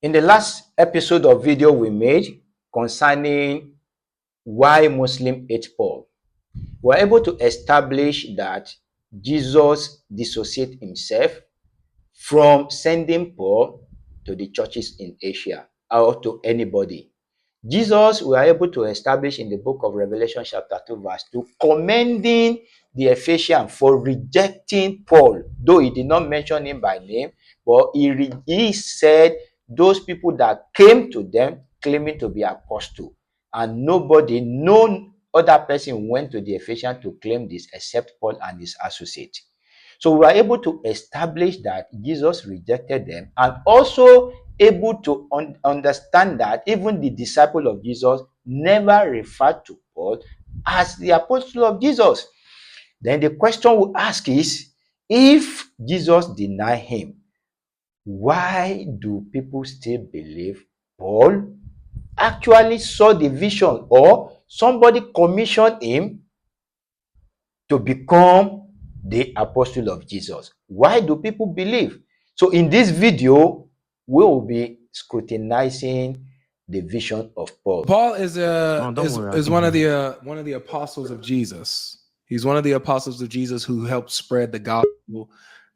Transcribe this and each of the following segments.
In the last episode of video we made concerning why Muslims hate Paul, we were able to establish that Jesus dissociated himself from sending Paul to the churches in Asia or to anybody. Jesus, we are able to establish in the book of Revelation chapter 2 verse 2, commending the Ephesians for rejecting Paul, though he did not mention him by name, but he said those people that came to them claiming to be apostle, and nobody, no other person went to the Ephesians to claim this except Paul and his associate. So we are able to establish that Jesus rejected them, and also able to understand that even the disciple of Jesus never referred to Paul as the apostle of Jesus. Then the question we ask is, if Jesus denied him, why do people still believe Paul actually saw the vision, or somebody commissioned him to become the apostle of Jesus? Why do people believe? So in this video, we will be scrutinizing the vision of Paul. Paul is one of the apostles of Jesus. He's one of the apostles of Jesus who helped spread the gospel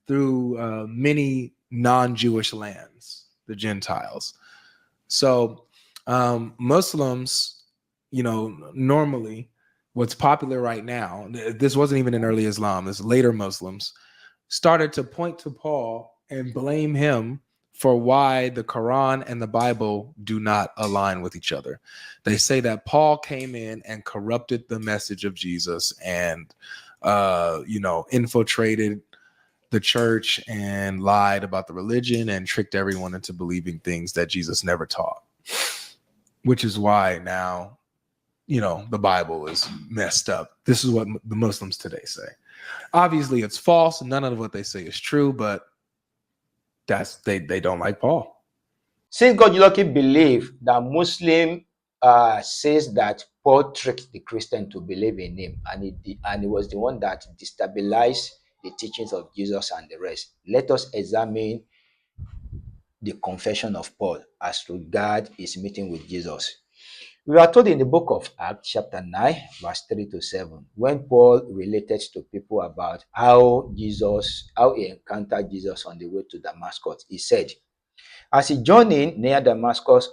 through many non-Jewish lands, the Gentiles. So Muslims, normally what's popular right now, this wasn't even in early Islam, this later Muslims started to point to Paul and blame him for why the Quran and the Bible do not align with each other. They say that Paul came in and corrupted the message of Jesus and, infiltrated the church and lied about the religion and tricked everyone into believing things that Jesus never taught, which is why now, the Bible is messed up. This is what the Muslims today say. Obviously, it's false. None of what they say is true, but they don't like Paul. Since God lucky believe that Muslim says that Paul tricked the Christian to believe in him, and he was the one that destabilized the teachings of Jesus and the rest, let us examine the confession of Paul as regard his meeting with Jesus. We are told in the book of Acts chapter 9 verse 3 to 7, when Paul related to people about how he encountered Jesus on the way to Damascus. He said, as he neared Damascus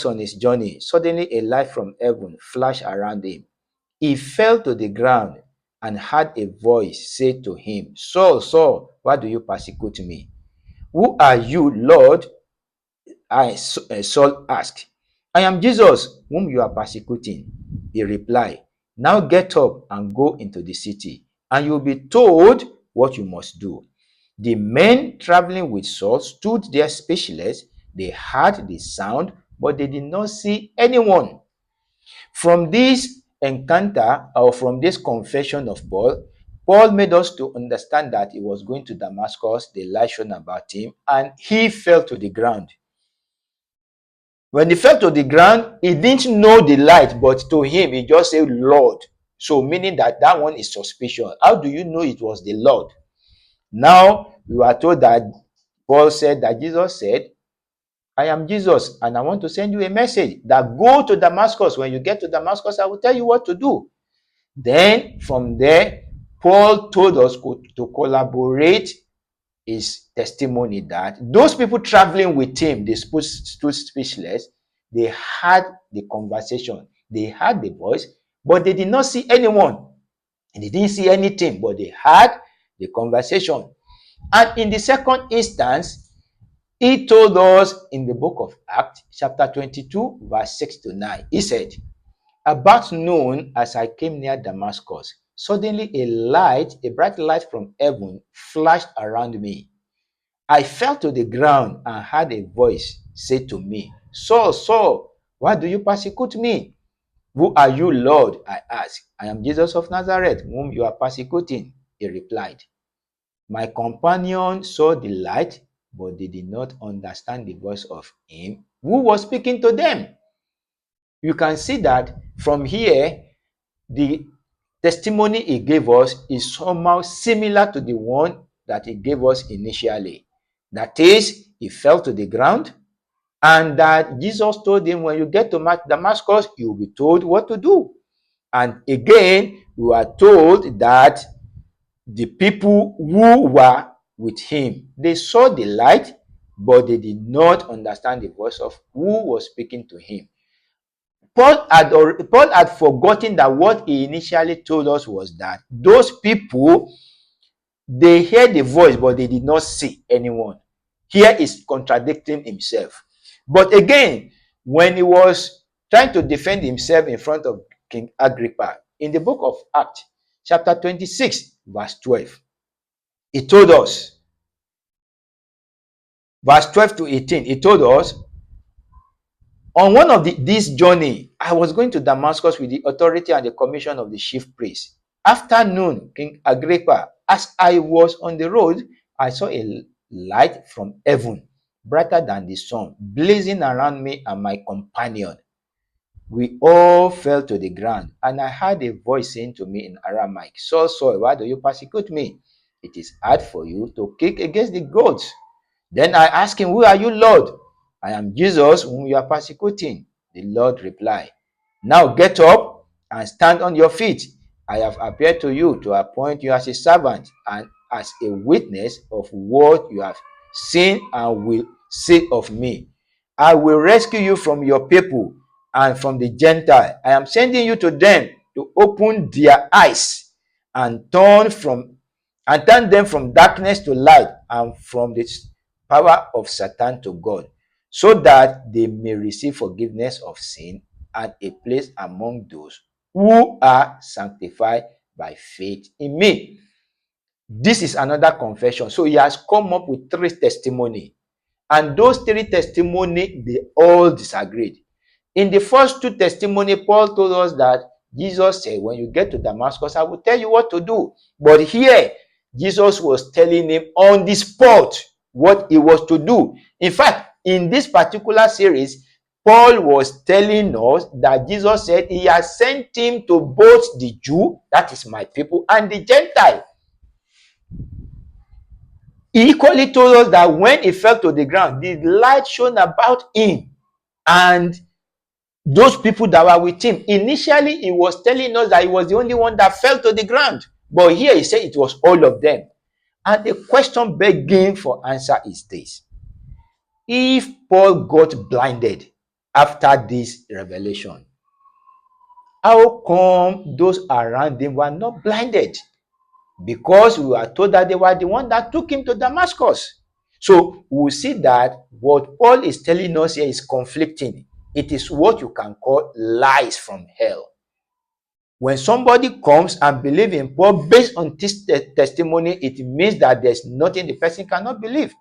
on his journey, suddenly a light from heaven flashed around him. He fell to the ground and heard a voice say to him, Saul, Saul, why do you persecute me? Who are you, Lord? Saul asked. I am Jesus, whom you are persecuting. He replied, now get up and go into the city, and you will be told what you must do. The men traveling with Saul stood there speechless. They heard the sound, but they did not see anyone. From this encounter, or from this confession of Paul made us to understand that he was going to Damascus, the light shone about him, and he fell to the ground. When he fell to the ground, he didn't know the light, but to him, he just said, Lord. So meaning that one is suspicion. How do you know it was the Lord? Now, we are told that Paul said that Jesus said, I am Jesus, and I want to send you a message that go to Damascus. When you get to Damascus, I will tell you what to do. Then from there, Paul told us to collaborate his testimony that those people traveling with him, they stood speechless. They had the conversation, they heard the voice, but they did not see anyone. They didn't see anything, but they had the conversation. And in the second instance, he told us in the book of Acts, chapter 22, verse 6 to 9, he said, about noon, as I came near Damascus, suddenly a bright light from heaven flashed around me. I fell to the ground and heard a voice say to me, Saul, Saul, why do you persecute me? Who are you, Lord? I asked. I am Jesus of Nazareth, whom you are persecuting. He replied. My companions saw the light, but they did not understand the voice of him who was speaking to them. You can see that from here, the testimony he gave us is somehow similar to the one that he gave us initially. That is, he fell to the ground, and that Jesus told him, when you get to Damascus, you will be told what to do. And again, we are told that the people who were with him, they saw the light, but they did not understand the voice of who was speaking to him. Paul had forgotten that what he initially told us was that those people, they heard the voice, but they did not see anyone. Here is contradicting himself. But again, when he was trying to defend himself in front of King Agrippa, in the book of Acts, chapter 26, verse 12, he told us, verse 12 to 18, he told us, on one of this journey, I was going to Damascus with the authority and the commission of the chief priest. After noon, King Agrippa, as I was on the road, I saw a light from heaven, brighter than the sun, blazing around me and my companion. We all fell to the ground, and I heard a voice saying to me in Aramaic, Saul, Saul, why do you persecute me? It is hard for you to kick against the goads. Then I asked him, who are you, Lord? I am Jesus, whom you are persecuting. The Lord replied, now get up and stand on your feet. I have appeared to you to appoint you as a servant and as a witness of what you have seen and will say of me. I will rescue you from your people and from the Gentile. I am sending you to them to open their eyes and turn them from darkness to light and from the power of Satan to God, so that they may receive forgiveness of sin and a place among those who are sanctified by faith in me. This is another confession. So he has come up with 3 testimonies. And those 3 testimonies, they all disagreed. In the first 2 testimonies, Paul told us that Jesus said, when you get to Damascus, I will tell you what to do. But here, Jesus was telling him on the spot what he was to do. In fact, in this particular series, Paul was telling us that Jesus said he has sent him to both the Jew, that is my people, and the Gentile. He equally told us that when he fell to the ground, the light shone about him and those people that were with him. Initially, he was telling us that he was the only one that fell to the ground. But here he said it was all of them. And the question begging for answer is this. If Paul got blinded after this revelation, how come those around him were not blinded? Because we are told that they were the one that took him to Damascus. So we see that what Paul is telling us here is conflicting. It is what you can call lies from hell. When somebody comes and believes in Paul based on this testimony, it means that there's nothing the person cannot believe.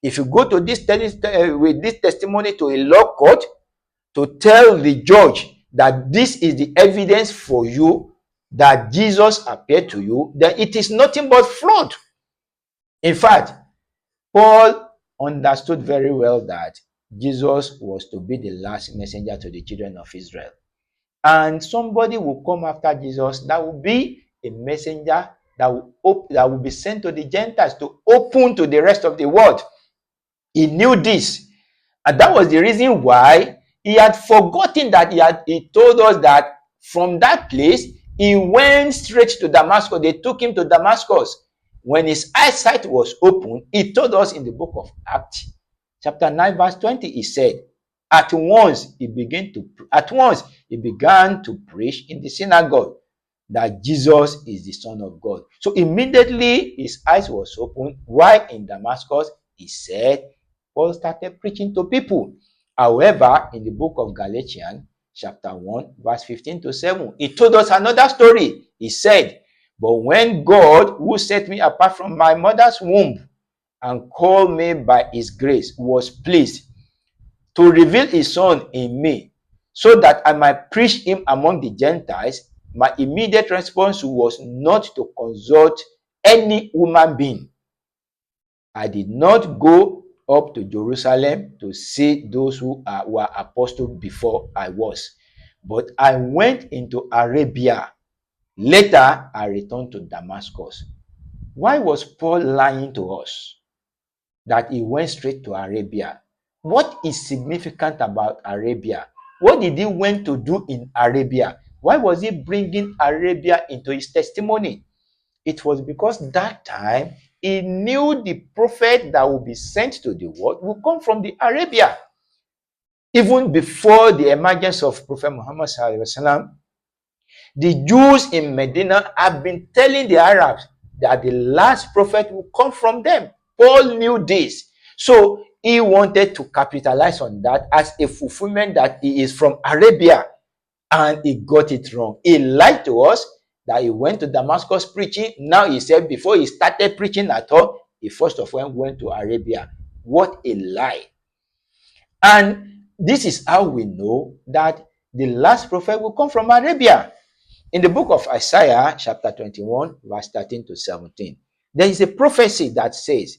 If you go to this with this testimony to a law court to tell the judge that this is the evidence for you that Jesus appeared to you, then it is nothing but fraud. In fact, Paul understood very well that Jesus was to be the last messenger to the children of Israel. And somebody will come after Jesus that will be a messenger that will be sent to the Gentiles to open to the rest of the world. He knew this. And that was the reason why he had forgotten that he told us that from that place, he went straight to Damascus. They took him to Damascus. When his eyesight was opened, he told us in the book of Acts, chapter 9, verse 20, he said, at once he began to preach in the synagogue that Jesus is the Son of God. So immediately his eyes was opened. While in Damascus, he said, Paul started preaching to people. However, in the book of Galatians, chapter 1, verse 15 to 7, he told us another story. He said, but when God, who set me apart from my mother's womb and called me by his grace, was pleased to reveal his Son in me, so that I might preach him among the Gentiles, my immediate response was not to consult any human being. I did not go up to Jerusalem to see those who were apostles before I was, but I went into Arabia. Later, I returned to Damascus. Why was Paul lying to us? that he went straight to Arabia. What is significant about Arabia? What did he went to do in Arabia? Why was he bringing Arabia into his testimony? It was because that time he knew the prophet that will be sent to the world will come from the Arabia. Even before the emergence of Prophet Muhammad sallallahu alaihi wasallam, the Jews in Medina have been telling the Arabs that the last prophet will come from them. Paul knew this. So he wanted to capitalize on that as a fulfillment that he is from Arabia, and he got it wrong. He lied to us that he went to Damascus preaching. Now he said before he started preaching at all, he first of all went to Arabia. What a lie. And this is how we know that the last prophet will come from Arabia. In the book of Isaiah, chapter 21, verse 13 to 17, there is a prophecy that says,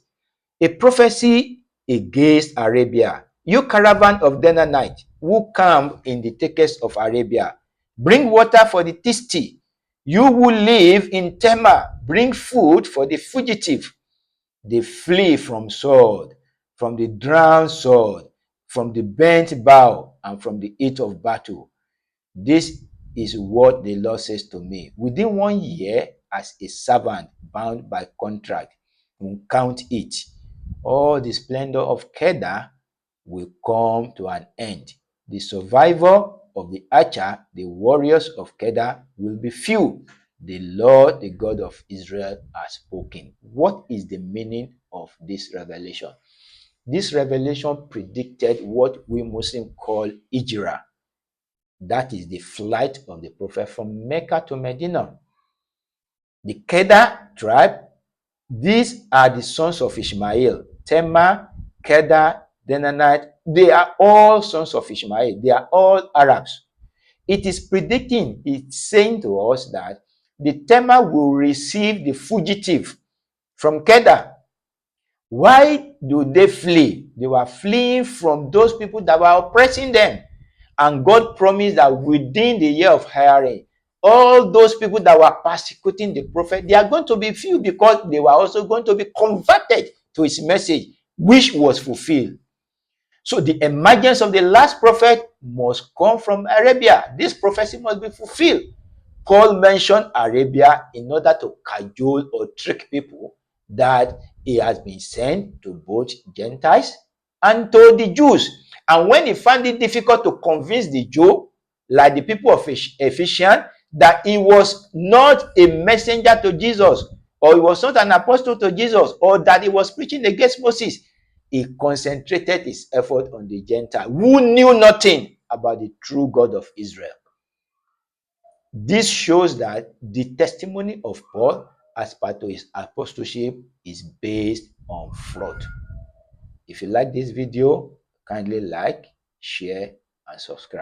a prophecy against Arabia. You caravan of Dananite, who camp in the thickets of Arabia, bring water for the thirsty. You who live in Tema, bring food for the fugitive. They flee from sword, from the drowned sword, from the bent bow, and from the heat of battle. This is what the Lord says to me. Within 1 year, as a servant bound by contract, will count it. All the splendor of Kedar will come to an end. The survivor of the archer, the warriors of Kedar, will be few. The Lord, the God of Israel, has spoken. What is the meaning of this revelation? This revelation predicted what we Muslims call Hijrah. That is the flight of the prophet from Mecca to Medina. The Kedar tribe, these are the sons of Ishmael. Tema, Kedar, Denanite, they are all sons of Ishmael. They are all Arabs. It is predicting, it's saying to us that the Tema will receive the fugitive from Kedar. Why do they flee? They were fleeing from those people that were oppressing them. And God promised that within the year of hiring, all those people that were persecuting the prophet, they are going to be few because they were also going to be converted to his message, which was fulfilled. So the emergence of the last prophet must come from Arabia. This prophecy must be fulfilled. Paul mentioned Arabia in order to cajole or trick people that he has been sent to both Gentiles and to the Jews. And when he found it difficult to convince the Jew, like the people of Ephesians, that he was not a messenger to Jesus, or he was not an apostle to Jesus, or that he was preaching against Moses, he concentrated his effort on the Gentile who knew nothing about the true God of Israel. This shows that the testimony of Paul as part of his apostleship is based on fraud. If you like this video, kindly like, share, and subscribe.